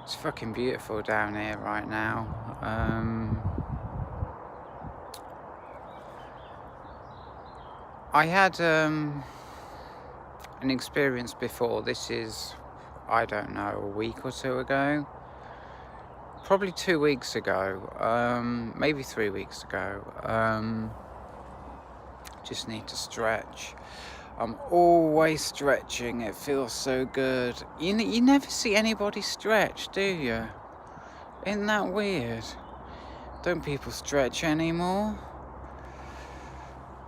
It's fucking beautiful down here right now. I had an experience before. This is, I don't know, a week or two ago. Probably 2 weeks ago. Maybe 3 weeks ago. Just need to stretch. I'm always stretching. It feels so good. You never see anybody stretch, do you? Isn't that weird? Don't people stretch anymore?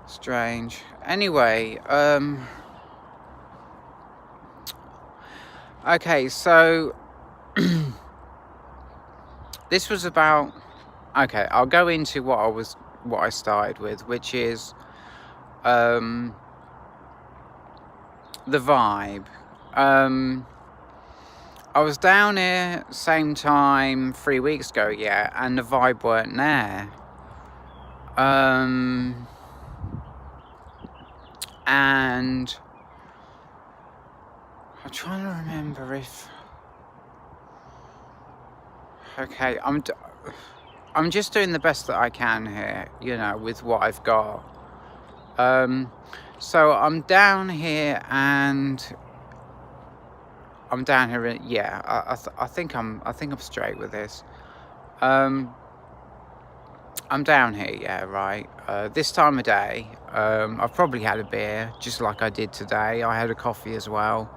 Strange. Anyway, okay, so this was about, okay, I'll go into what I started with, which is the vibe. I was down here same time 3 weeks ago, yeah, and the vibe weren't there. And I'm trying to remember if, okay, I'm just doing the best that I can here, with what I've got. So I'm down here, and yeah. I think I'm straight with this. I'm down here, yeah, right. This time of day, I've probably had a beer, just like I did today. I had a coffee as well.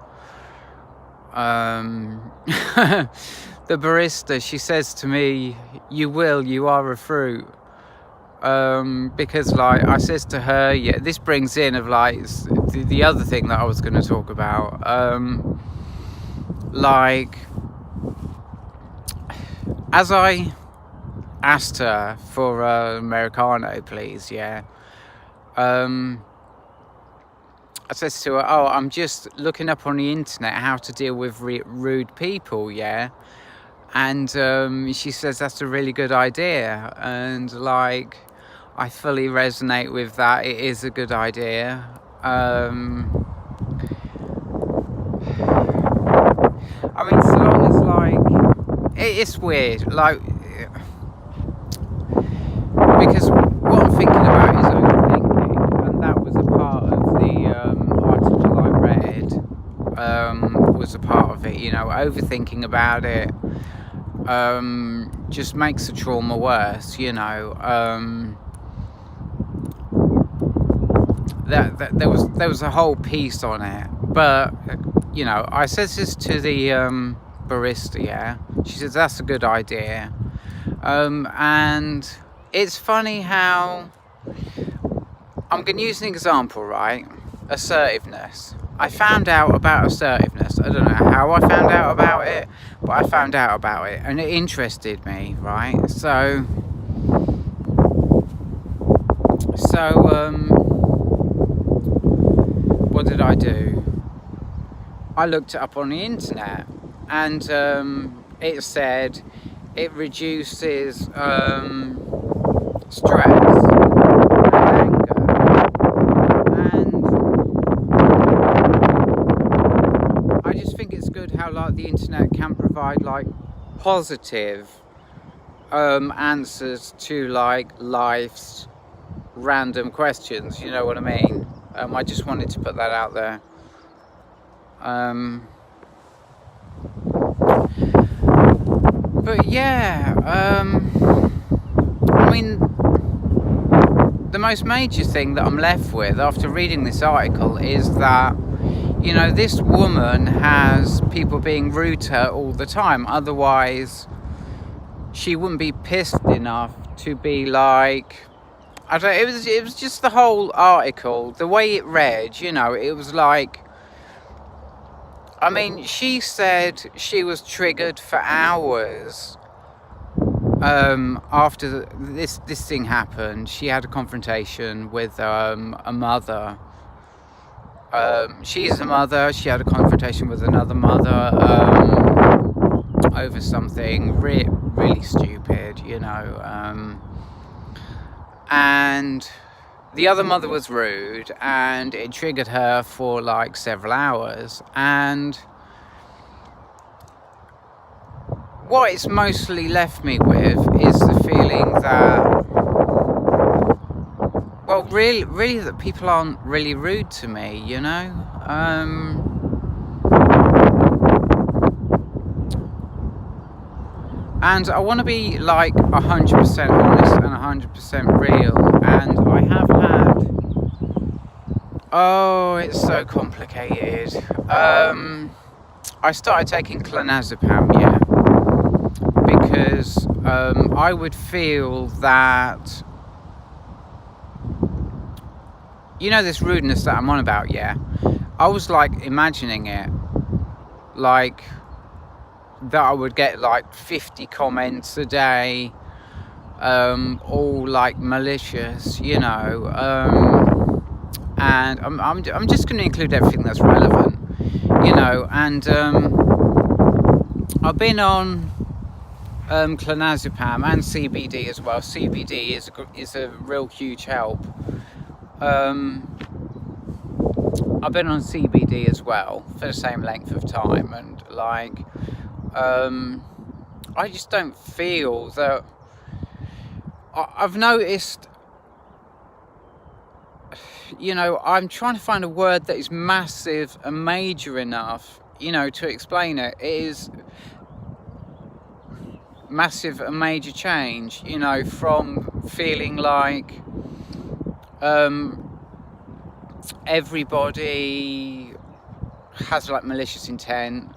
The barista, she says to me, you are a fruit. Because like I says to her, yeah, this brings in of like the other thing that I was going to talk about. Like, as I asked her for Americano, please, yeah. I says to her, oh, I'm just looking up on the internet how to deal with rude people, yeah. And she says that's a really good idea, and like, I fully resonate with that. It is a good idea. I mean, so long as like, it's weird, like, because what I'm thinking about is overthinking, and that was a part of the article I read. Was a part of it, overthinking about it. Just makes the trauma worse, that there was a whole piece on it, but I said this to the barista, yeah. She says that's a good idea, and it's funny how I'm gonna use an example, right? Assertiveness. I found out about assertiveness. I don't know how I found out about it, but I found out about it, and it interested me, right? So what did I do? I looked it up on the internet, and it said it reduces stress and anger, and I just think it's good how like the internet can provide like positive answers to like life's random questions, you know what I mean? I just wanted to put that out there. But yeah, I mean, the most major thing that I'm left with after reading this article is that, this woman has people being rude to her all the time. Otherwise, she wouldn't be pissed enough to be like, I don't. It was just the whole article, the way it read. It was like, I mean, she said she was triggered for hours after this thing happened. She had a confrontation with a mother. She's a mother. She had a confrontation with another mother over something really stupid, and the other mother was rude, and it triggered her for like several hours. And what it's mostly left me with is the feeling that, well, really that people aren't really rude to me, you know? And I want to be like 100% honest and 100% real. And I have had, oh, it's so complicated. I started taking clonazepam, yeah, because I would feel that, you know, this rudeness that I'm on about, yeah, I was like imagining it, like that I would get like 50 comments a day, all like malicious, you know, and I'm just going to include everything that's relevant, you know, and I've been on clonazepam and CBD as well. CBD is a real huge help. I've been on CBD as well for the same length of time, and like, I just don't feel that. I've noticed, you know, I'm trying to find a word that is massive and major enough, you know, to explain it. It is massive and major change, you know, from feeling like everybody has like malicious intent,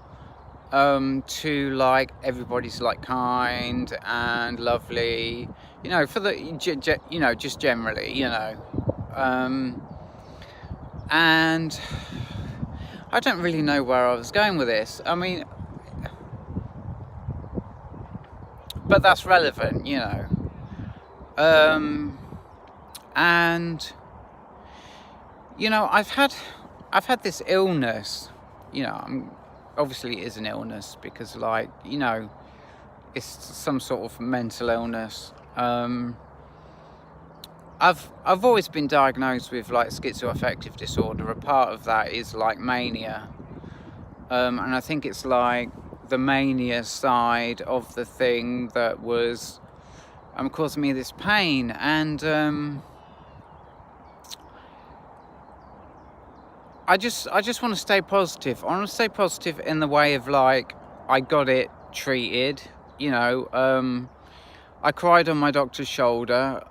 to like everybody's like kind and lovely, you know, for the you know, just generally, you know, and I don't really know where I was going with this. I mean, but that's relevant, you know, and you know, I've had this illness, you know, obviously it is an illness because, like, you know, it's some sort of mental illness. I've always been diagnosed with like schizoaffective disorder. A part of that is like mania, and I think it's like the mania side of the thing that was causing me this pain. And I just want to stay positive. I want to stay positive in the way of like, I got it treated, you know. I cried on my doctor's shoulder,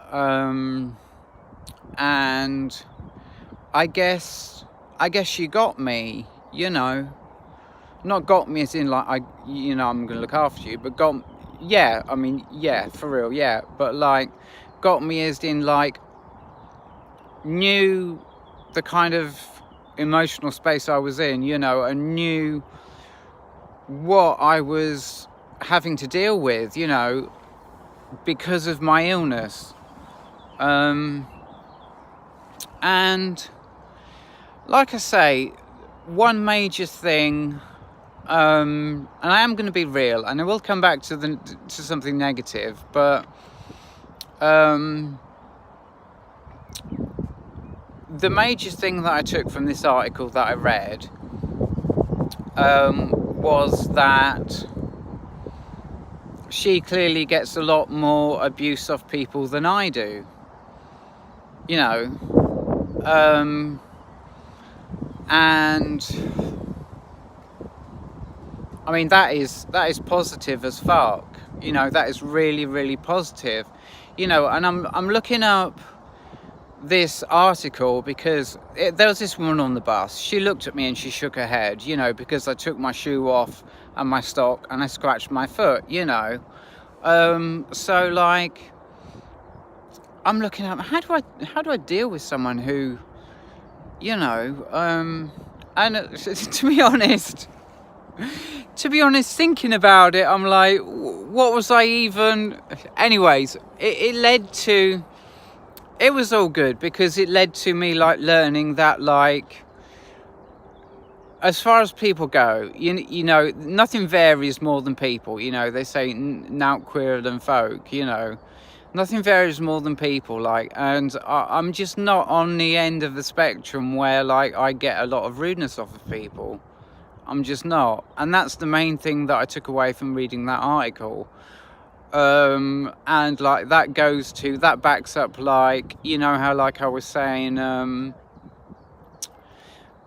and I guess she got me, you know. Not got me as in like, you know, I'm gonna look after you, but yeah, I mean, yeah, for real, yeah, but like got me as in like knew the kind of emotional space I was in, you know, and knew what I was having to deal with, you know, because of my illness. And like I say, one major thing, and I am going to be real, and I will come back to something negative, but the major thing that I took from this article that I read was that she clearly gets a lot more abuse off people than I do, you know, and I mean, that is positive as fuck, you know. That is really, really positive, you know. And I'm looking up this article because there was this woman on the bus. She looked at me and she shook her head, you know, because I took my shoe off and my sock and I scratched my foot, you know. So like, I'm looking up, how do I deal with someone who, you know, and to be honest, thinking about it, I'm like, what was I even? Anyways, it led to. It was all good because it led to me like learning that, like, as far as people go, you know, nothing varies more than people. You know, they say naught queerer than folk. You know, nothing varies more than people. Like, and I'm just not on the end of the spectrum where like I get a lot of rudeness off of people. I'm just not. And that's the main thing that I took away from reading that article. And like that backs up, like, you know how, like I was saying,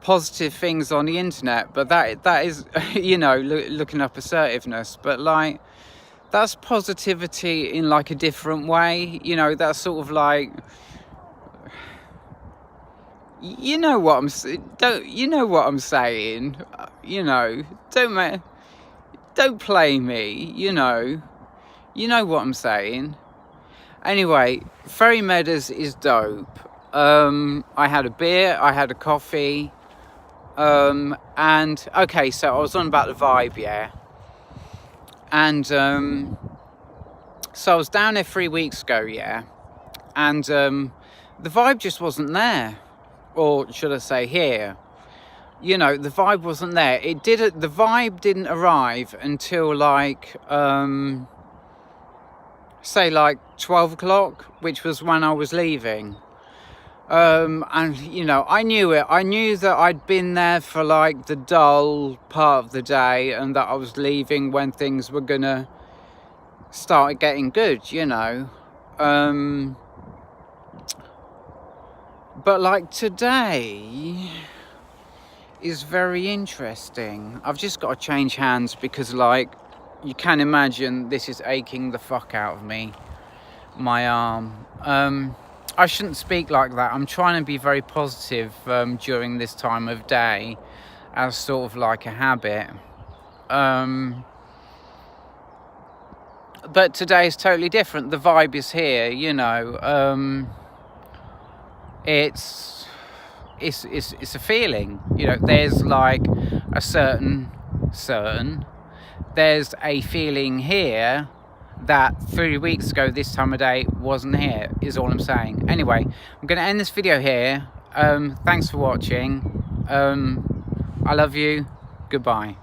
positive things on the internet, but that is you know, looking up assertiveness, but like that's positivity in like a different way, you know. That's sort of like, you know what I'm saying, you know, don't play me, you know what I'm saying. Anyway, Ferry Meadows is dope. I had a beer, I had a coffee, and okay, so I was on about the vibe, yeah. And so I was down there 3 weeks ago, yeah, and the vibe just wasn't there, or should I say here. You know, the vibe wasn't there. The vibe didn't arrive until like say like 12 o'clock, which was when I was leaving. And you know, I knew that I'd been there for like the dull part of the day, and that I was leaving when things were gonna start getting good, you know. But like today is very interesting. I've just got to change hands because, like, you can imagine this is aching the fuck out of me, my arm. I shouldn't speak like that. I'm trying to be very positive during this time of day, as sort of like a habit. But today is totally different. The vibe is here, you know. It's a feeling, you know. There's like a certain there's a feeling here that 3 weeks ago this time of day wasn't here, is all I'm saying. Anyway, I'm going to end this video here. Thanks for watching. I love you. Goodbye.